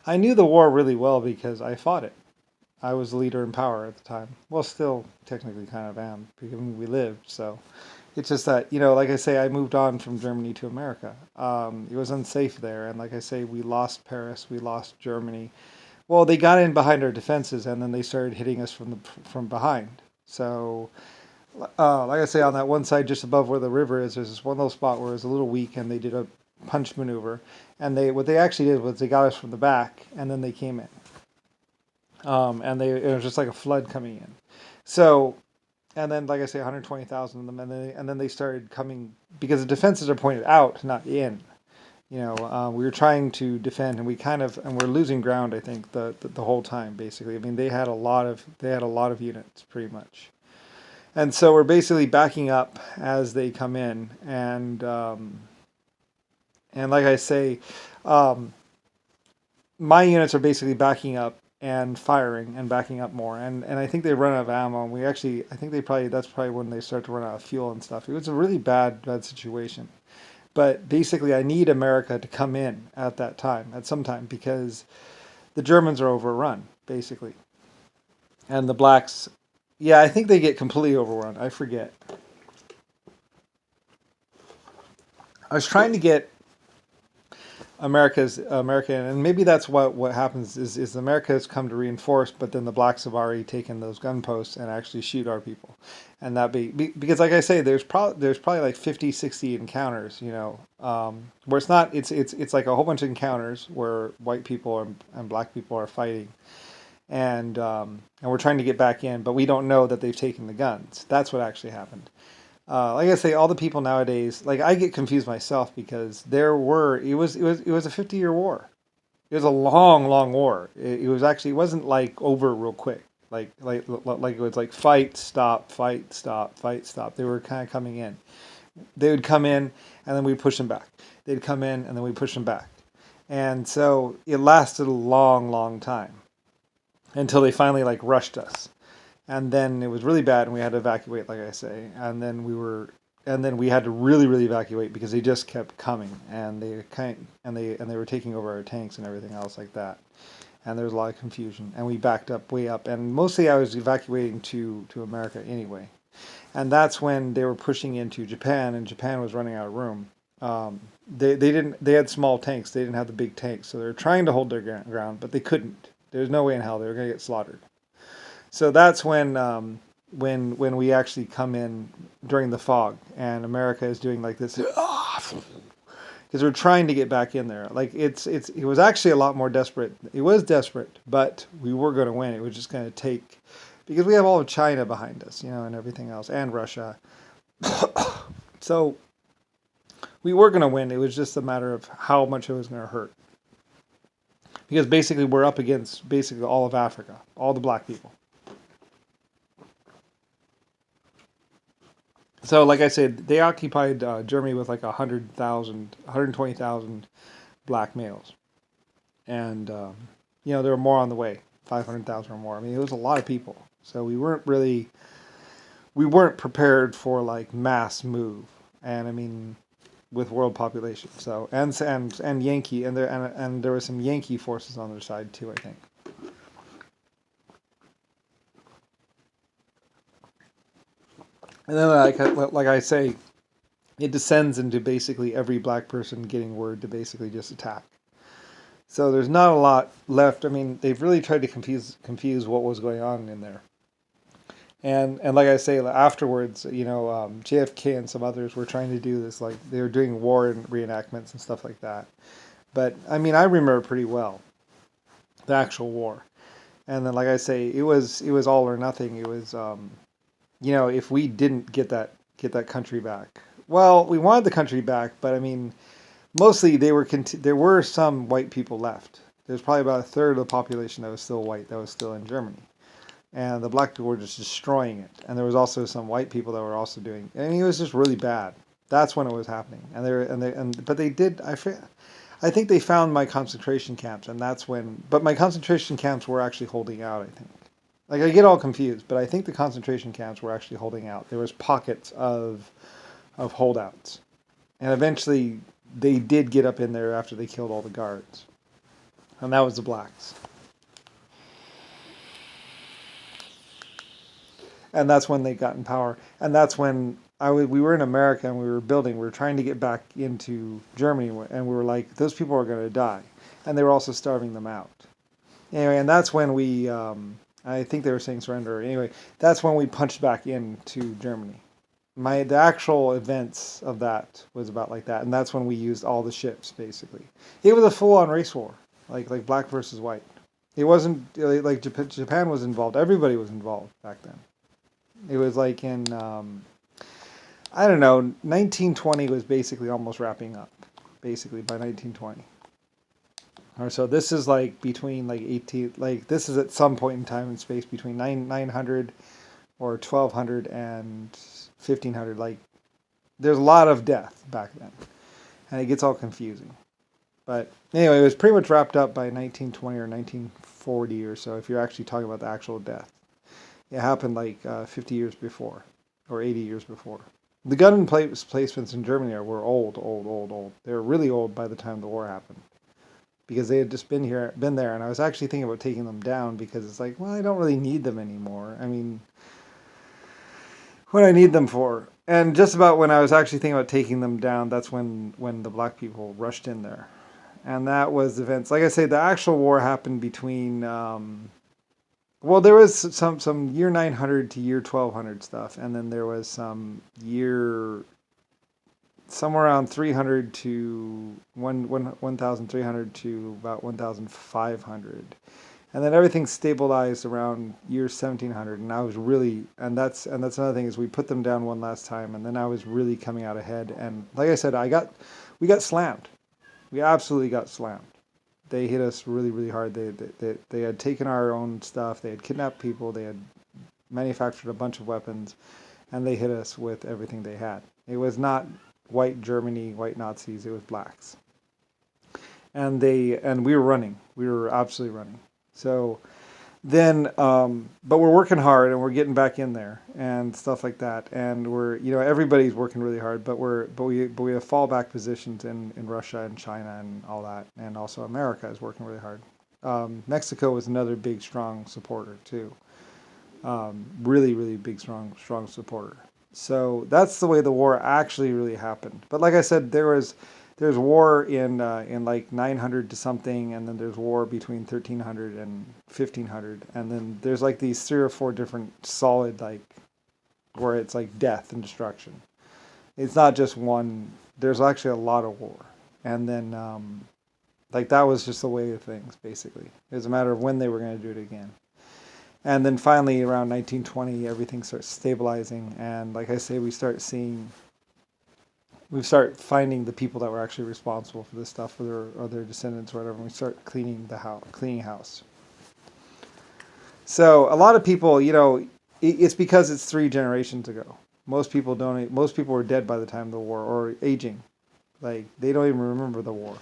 I knew the war really well because I fought it. I was the leader in power at the time. Well, still technically kind of am because we lived. So it's just that, like I say, I moved on from Germany to America. It was unsafe there, and like I say, we lost Paris, we lost Germany. Well, they got in behind our defenses, and then they started hitting us from behind. So, like I say, on that one side just above where the river is, there's this one little spot where it was a little weak, and they did a punch maneuver. And what they actually did was they got us from the back, and then they came in. And it was just like a flood coming in. So, and then like I say, 120,000 of them, and then they started coming because the defenses are pointed out, not in. We were trying to defend, and we're losing ground. I think the whole time, basically. I mean, they had a lot of units, pretty much, and so we're basically backing up as they come in, and like I say, um, my units are basically backing up and firing and backing up more, and I think they run out of ammo. And I think that's probably when they start to run out of fuel and stuff. It was a really bad situation. But basically, I need America to come in at some time, because the Germans are overrun, basically. And the blacks, yeah, I think they get completely overrun. I forget. I was trying to get American, and maybe that's what happens is America has come to reinforce, but then the blacks have already taken those gun posts and actually shoot our people, and because like I say, there's probably like 50, 60 encounters, where it's like a whole bunch of encounters where white people and black people are fighting, and we're trying to get back in, but we don't know that they've taken the guns. That's what actually happened. Like I say, all the people nowadays, like I get confused myself because it was a 50-year war. It was a long, long war. It wasn't like over real quick. Like it was like fight, stop, fight, stop, fight, stop. They were kind of coming in. They would come in and then we'd push them back. They'd come in and then we'd push them back. And so it lasted a long, long time until they finally like rushed us, and then it was really bad and we had to evacuate, like I say, and then we had to really, really evacuate because they just kept coming, and they were taking over our tanks and everything else like that, and there was a lot of confusion, and we backed up way up, and mostly I was evacuating to America anyway, and that's when they were pushing into Japan, and Japan was running out of room. They had small tanks, they didn't have the big tanks, so they were trying to hold their ground, but they couldn't. There's no way in hell they were going to get slaughtered. So that's when we actually come in during the fog, and America is doing like this because we're trying to get back in there. Like it was actually a lot more desperate. It was desperate, but we were going to win. It was just going to take, because we have all of China behind us, and everything else, and Russia. So we were going to win. It was just a matter of how much it was going to hurt, because basically we're up against basically all of Africa, all the black people. So, like I said, they occupied Germany with like 100,000, 120,000 black males, and there were more on the way, 500,000 or more. I mean, it was a lot of people. So we weren't prepared for like mass move, and I mean, with world population. So and Yankee, and there were some Yankee forces on their side too, I think. And then like I say, it descends into basically every black person getting word to basically just attack. So there's not a lot left. I mean, they've really tried to confuse what was going on in there. And like I say, afterwards, JFK and some others were trying to do this, like they were doing war and reenactments and stuff like that. But I mean, I remember pretty well the actual war. And then, like I say, it was all or nothing. It was, if we didn't get that country back. Well, we wanted the country back, but I mean, mostly there were some white people left. There's probably about a third of the population that was still white, that was still in Germany, and the black people were just destroying it. And there was also some white people that were also doing. I mean, it was just really bad. That's when it was happening, and they were, and but they did. I think they found my concentration camps, and that's when. But my concentration camps were actually holding out, I think. Like I get all confused, but I think the concentration camps were actually holding out. There was pockets of holdouts, and eventually they did get up in there after they killed all the guards. and that was the blacks. And that's when they got in power. And that's when we were in America and we were building. We were trying to get back into Germany, and we were like, those people are going to die, and they were also starving them out. Anyway, and that's when we, I think they were saying surrender. Anyway, that's when we punched back into Germany. The actual events of that was about like that, and that's when we used all the ships basically. It was a full-on race war, like black versus white. It wasn't like Japan was involved. Everybody was involved back then. It was like in I don't know, 1920 was basically almost wrapping up, basically by 1920. Or so this is like between like 18, like this is at some point in time and space between 900 or 1200 and 1500. Like there's a lot of death back then, and it gets all confusing. But anyway, it was pretty much wrapped up by 1920 or 1940 or so. If you're actually talking about the actual death, it happened like 50 years before, or 80 years before. The gun placements in Germany were old. They were really old by the time the war happened, because they had just been there, and I was actually thinking about taking them down because it's like, well, I don't really need them anymore. I mean, what do I need them for? And just about when I was actually thinking about taking them down, that's when the black people rushed in there, and that was events. Like I say, the actual war happened between. Well, there was some year 900 to year 1200 stuff, and then there was some year somewhere around 300 to 1300 to about 1500, and then everything stabilized around year 1700. And I was really, and that's another thing, is we put them down one last time, and then I was really coming out ahead. And like I said, we got slammed. We absolutely got slammed. They hit us really, really hard. They had taken our own stuff. They had kidnapped people. They had manufactured a bunch of weapons, and they hit us with everything they had. It was not white Germany, white Nazis. It was blacks, and we were running. We were absolutely running. So then, but we're working hard, and we're getting back in there and stuff like that. And we're, everybody's working really hard, but we have fallback positions in Russia and China and all that, and also America is working really hard. Mexico was another big, strong supporter too. Really, really big, strong supporter. So that's the way the war actually really happened. But like I said, there's war in like 900 to something, and then there's war between 1300 and 1500, and then there's like these 3 or 4 different solid, like, where it's like death and destruction. It's not just one. There's actually a lot of war, and then like that was just the way of things. Basically, it was a matter of when they were going to do it again. And then finally, around 1920, everything starts stabilizing, and like I say, we start finding the people that were actually responsible for this stuff, or their descendants or whatever, and we start cleaning house. So a lot of people, it's because it's 3 generations ago. Most people were dead by the time of the war, or aging. Like, they don't even remember the war.